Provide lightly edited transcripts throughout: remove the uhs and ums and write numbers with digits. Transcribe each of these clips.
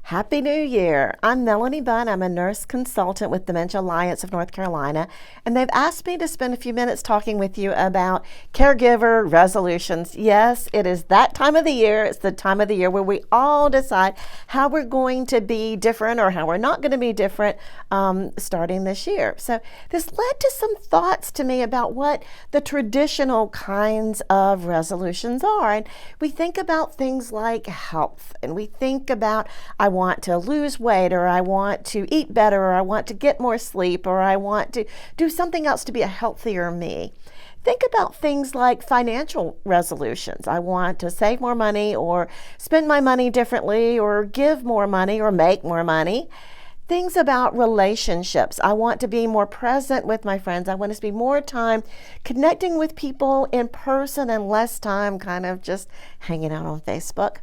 Happy New Year. I'm Melanie Bunn. I'm a nurse consultant with Dementia Alliance of North Carolina, and they've asked me to spend a few minutes talking with you about caregiver resolutions. Yes, it is that time of the year. It's the time of the year where we all decide how we're going to be different or how we're not going to be different starting this year. So this led to some thoughts to me about what the traditional kinds of resolutions are. And we think about things like health, and we think about I want to lose weight, or I want to eat better, or I want to get more sleep, or I want to do something else to be a healthier me. Think about things like financial resolutions. I want to save more money, or spend my money differently, or give more money, or make more money. Things about relationships. I want to be more present with my friends. I want to spend more time connecting with people in person and less time kind of just hanging out on Facebook.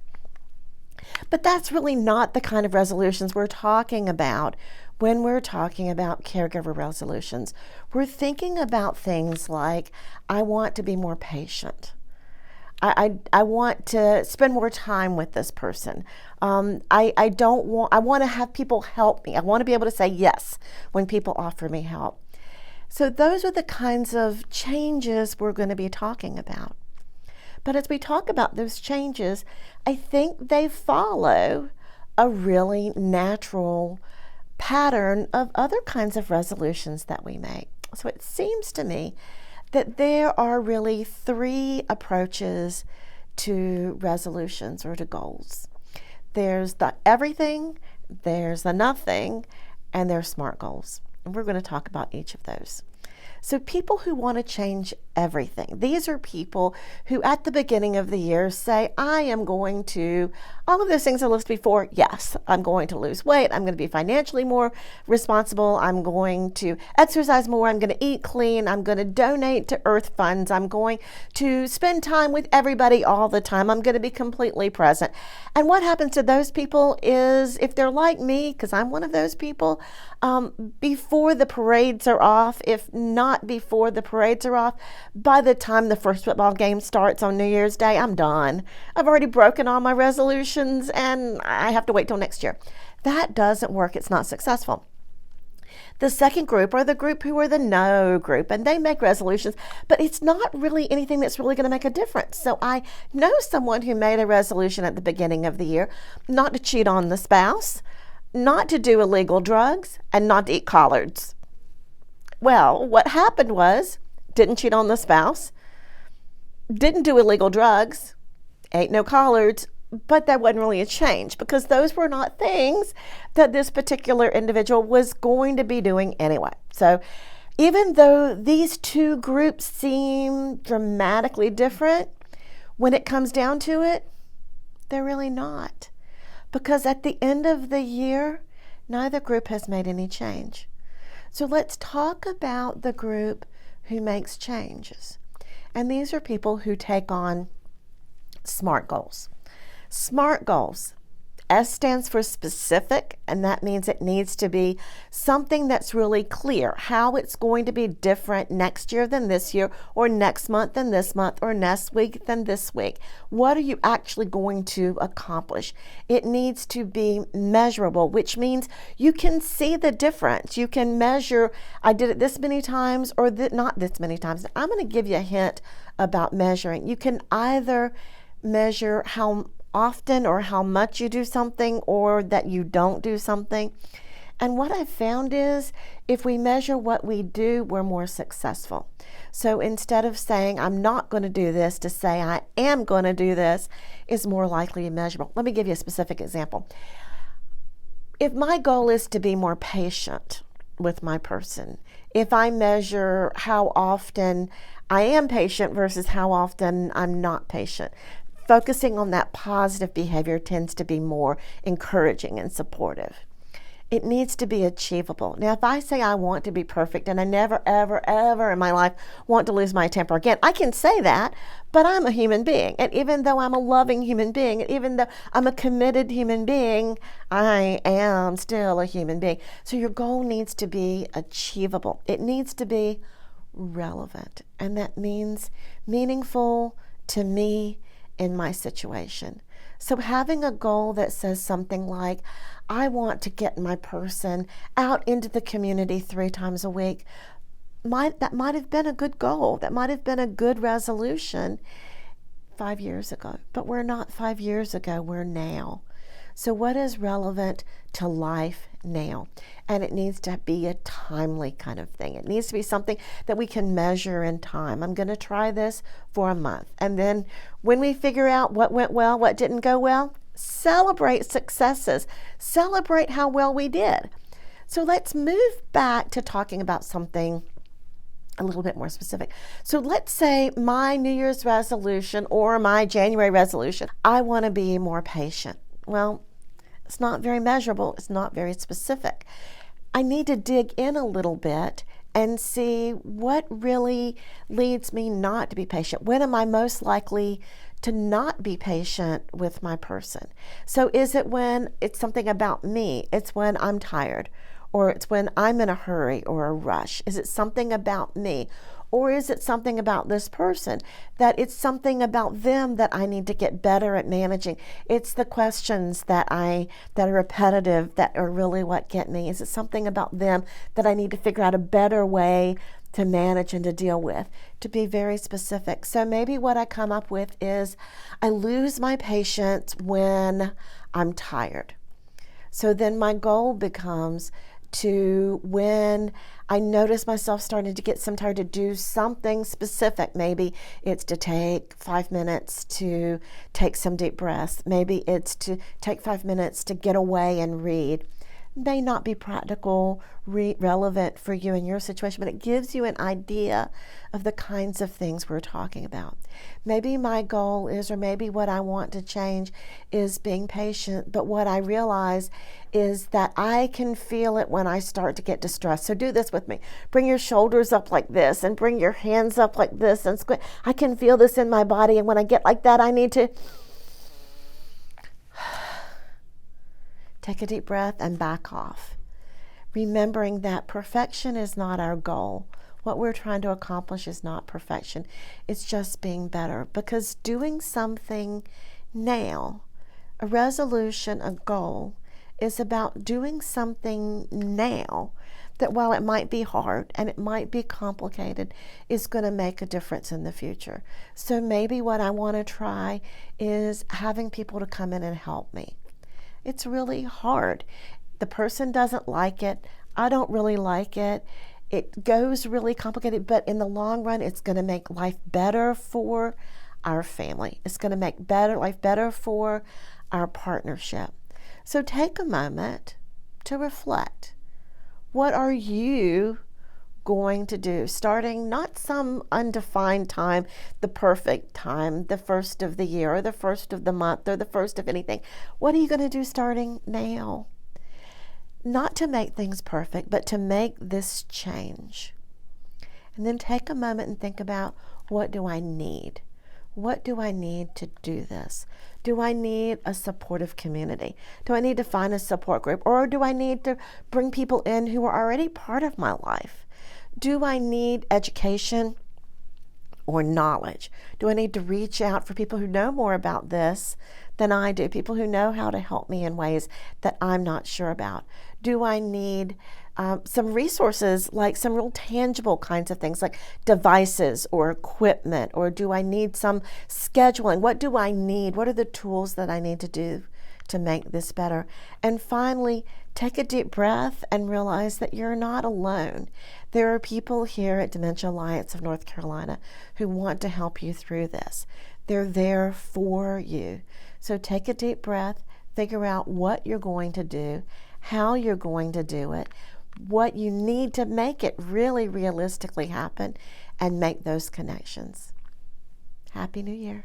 But that's really not the kind of resolutions we're talking about when we're talking about caregiver resolutions. We're thinking about things like, I want to be more patient. I want to spend more time with this person. I want to have people help me. I want to be able to say yes when people offer me help. So those are the kinds of changes we're going to be talking about. But as we talk about those changes, I think they follow a really natural pattern of other kinds of resolutions that we make. So it seems to me that there are really three approaches to resolutions or to goals. There's the everything, there's the nothing, and there's SMART goals. And we're going to talk about each of those. So people who want to change everything, these are people who at the beginning of the year say, I am going to, all of those things I listed before, yes, I'm going to lose weight, I'm going to be financially more responsible, I'm going to exercise more, I'm going to eat clean, I'm going to donate to Earth funds, I'm going to spend time with everybody all the time, I'm going to be completely present. And what happens to those people is, if they're like me, because I'm one of those people, before the parades are off, if not before the parades are off, by the time the first football game starts on New Year's Day, I'm done. I've already broken all my resolutions and I have to wait till next year. That doesn't work. It's not successful. The second group are the group who are the no group, and they make resolutions, but it's not really anything that's really going to make a difference. So I know someone who made a resolution at the beginning of the year not to cheat on the spouse, not to do illegal drugs, and not to eat collards. Well, what happened was, didn't cheat on the spouse, didn't do illegal drugs, ate no collards, but that wasn't really a change because those were not things that this particular individual was going to be doing anyway. So even though these two groups seem dramatically different, when it comes down to it, they're really not. Because at the end of the year, neither group has made any change. So let's talk about the group who makes changes. And these are people who take on SMART goals. SMART goals. S stands for specific, and that means it needs to be something that's really clear, how it's going to be different next year than this year, or next month than this month, or next week than this week. What are you actually going to accomplish? It needs to be measurable, which means you can see the difference. You can measure, I did it this many times or not this many times. I'm going to give you a hint about measuring. You can either measure how often or how much you do something, or that you don't do something. And what I've found is, if we measure what we do, we're more successful. So instead of saying, I'm not going to do this, to say, I am going to do this is more likely and measurable. Let me give you a specific example. If my goal is to be more patient with my person, if I measure how often I am patient versus how often I'm not patient, focusing on that positive behavior tends to be more encouraging and supportive. It needs to be achievable. Now, if I say I want to be perfect and I never, ever, ever in my life want to lose my temper again, I can say that, but I'm a human being. And even though I'm a loving human being, and even though I'm a committed human being, I am still a human being. So your goal needs to be achievable. It needs to be relevant. And that means meaningful to me in my situation. So having a goal that says something like, I want to get my person out into the community 3 times a week, that might have been a good goal. That might have been a good resolution 5 years ago. But we're not 5 years ago, we're now. So what is relevant to life now? And it needs to be a timely kind of thing. It needs to be something that we can measure in time. I'm going to try this for a month. And then when we figure out what went well, what didn't go well, celebrate successes. Celebrate how well we did. So let's move back to talking about something a little bit more specific. So let's say my New Year's resolution or my January resolution, I want to be more patient. Well, it's not very measurable. It's not very specific. I need to dig in a little bit and see what really leads me not to be patient. When am I most likely to not be patient with my person? So is it when it's something about me? It's when I'm tired, or it's when I'm in a hurry or a rush? Is it something about me? Or is it something about this person, that it's something about them that I need to get better at managing? It's the questions that are repetitive that are really what get me. Is it something about them that I need to figure out a better way to manage and to deal with? To be very specific. So maybe what I come up with is, I lose my patience when I'm tired. So then my goal becomes to, when I notice myself starting to get some tired, to do something specific. Maybe it's to take 5 minutes to take some deep breaths. Maybe it's to take 5 minutes to get away and read. May not be practical, relevant for you in your situation, but it gives you an idea of the kinds of things we're talking about. Maybe my goal is, or maybe what I want to change is being patient, but what I realize is that I can feel it when I start to get distressed. So do this with me. Bring your shoulders up like this and bring your hands up like this and squint. I can feel this in my body, and when I get like that, I need to take a deep breath and back off. Remembering that perfection is not our goal. What we're trying to accomplish is not perfection. It's just being better. Because doing something now, a resolution, a goal, is about doing something now that, while it might be hard and it might be complicated, is going to make a difference in the future. So maybe what I want to try is having people to come in and help me. It's really hard. The person doesn't like it. I don't really like it. It goes really complicated, but in the long run, it's going to make life better for our family. It's going to make life better for our partnership. So take a moment to reflect. What are you going to do, starting not some undefined time, the perfect time, the first of the year or the first of the month or the first of anything? What are you going to do starting now? Not to make things perfect, but to make this change. And then take a moment and think about, what do I need? What do I need to do this? Do I need a supportive community? Do I need to find a support group? Or do I need to bring people in who are already part of my life? Do I need education or knowledge? Do I need to reach out for people who know more about this than I do? People who know how to help me in ways that I'm not sure about? Do I need some resources, like some real tangible kinds of things like devices or equipment? Or do I need some scheduling? What do I need? What are the tools that I need to do to make this better? And finally, take a deep breath and realize that you're not alone. There are people here at Dementia Alliance of North Carolina who want to help you through this. They're there for you. So take a deep breath, figure out what you're going to do, how you're going to do it, what you need to make it really realistically happen, and make those connections. Happy New Year.